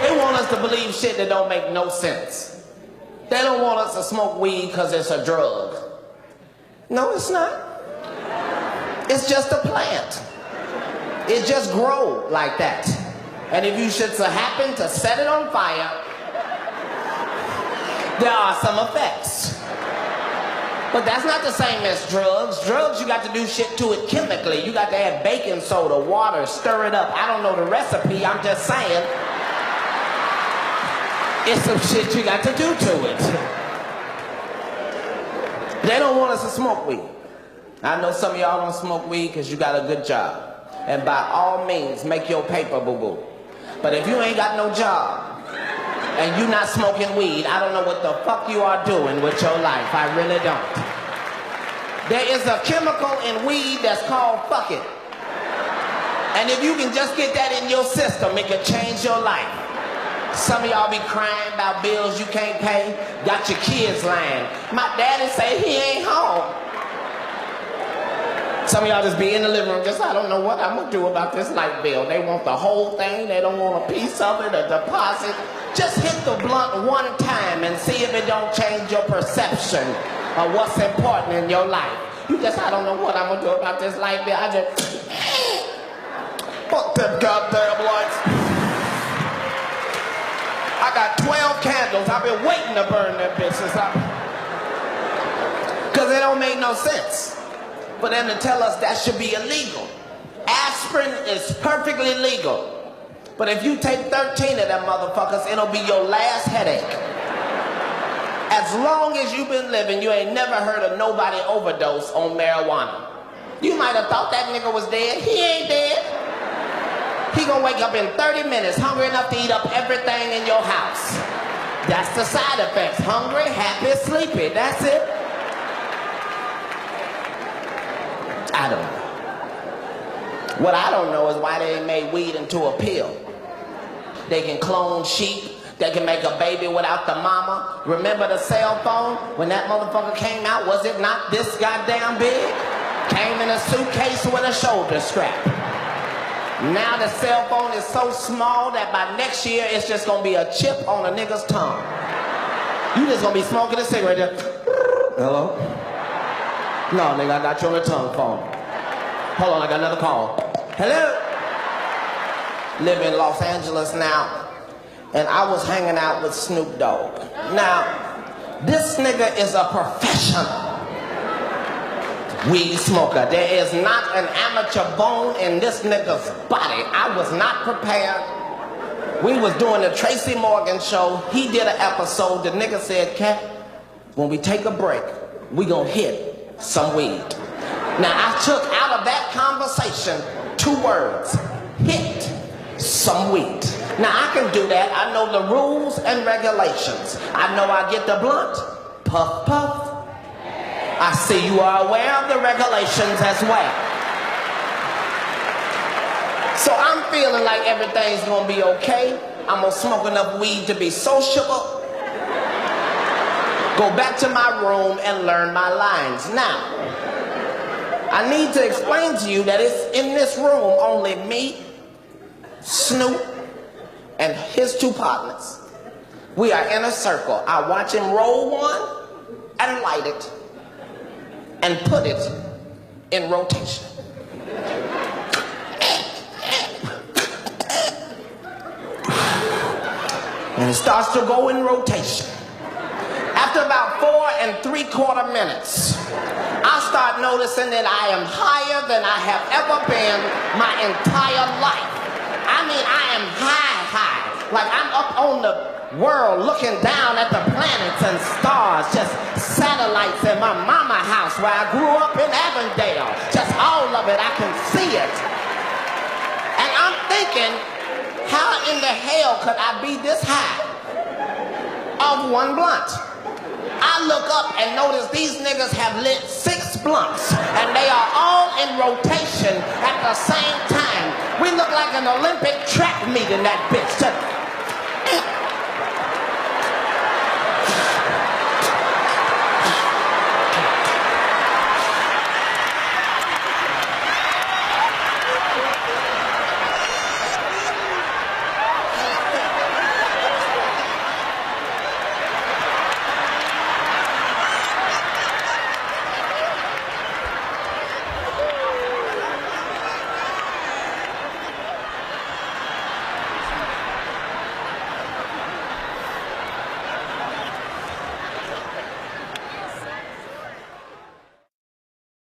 They want us to believe shit that don't make no sense. They don't want us to smoke weed because it's a drug. No, it's not. It's just a plant. It just grows like that. And if you should happen to set it on fire, there are some effects. But that's not the same as drugs. Drugs, you got to do shit to it chemically. You got to add baking soda, water, stir it up. I don't know the recipe, I'm just saying. It's some shit you got to do to it. They don't want us to smoke weed. I know some of y'all don't smoke weed because you got a good job. And by all means, make your paper, boo-boo. But if you ain't got no job and you not smoking weed, I don't know what the fuck you are doing with your life. I really don't. There is a chemical in weed that's called fuck it. And if you can just get that in your system, it can change your life. Some of y'all be crying about bills you can't pay. Got your kids lying. My daddy say he ain't home. Some of y'all just be in the living room, just I don't know what I'm gonna do about this light bill. They want the whole thing, they don't want a piece of it, a deposit. Just hit the blunt one time and see if it don't change your perception of what's important in your life. You just, I don't know what I'm gonna do about this light bill. I just, fuck them goddamn lights. I got 12 candles, I've been waiting to burn them bitches up. Cause it don't make no sense for them to tell us that should be illegal. Aspirin is perfectly legal. But if you take 13 of them motherfuckers, it'll be your last headache. As long as you've been living, you ain't never heard of nobody overdose on marijuana. You might have thought that nigga was dead. He ain't dead. He gonna wake up in 30 minutes, hungry enough to eat up everything in your house. That's the side effects. Hungry, happy, sleepy. That's it. I don't know. What I don't know is why they made weed into a pill. They can clone sheep. They can make a baby without the mama. Remember the cell phone? When that motherfucker came out, was it not this goddamn big? Came in a suitcase with a shoulder strap. Now the cell phone is so small that by next year, it's just gonna be a chip on a nigga's tongue. You just gonna be smoking a cigarette just, hello? No, nigga, I got you on the tongue phone. Hold on, I got another call. Hello? Live in Los Angeles now, and I was hanging out with Snoop Dogg. Now, this nigga is a professional weed smoker. There is not an amateur bone in this nigga's body. I was not prepared. We was doing the Tracy Morgan show. He did an episode. The nigga said, Katt, when we take a break, we gonna hit some weed. Now I took out of that conversation 2 words, hit some weed. Now I can do that. I know the rules and regulations. I know I get the blunt, puff, puff. I see you are aware of the regulations as well. So I'm feeling like everything's gonna be okay. I'm gonna smoke enough weed to be sociable. Go back to my room and learn my lines. Now, I need to explain to you that it's in this room only me, Snoop, and his 2 partners. We are in a circle. I watch him roll one and light it and put it in rotation. And it starts to go in rotation. After about 4 3/4 minutes, I start noticing that I am higher than I have ever been my entire life. I mean, I am high. Like I'm up on the world looking down at the planets and stars, just satellites in my mama house where I grew up in Avondale. Just all of it, I can see it. And I'm thinking, how in the hell could I be this high of one blunt? I look up and notice these niggas have lit 6 blunts and they are all in rotation at the same time. We look like an Olympic track meet in that bitch. Just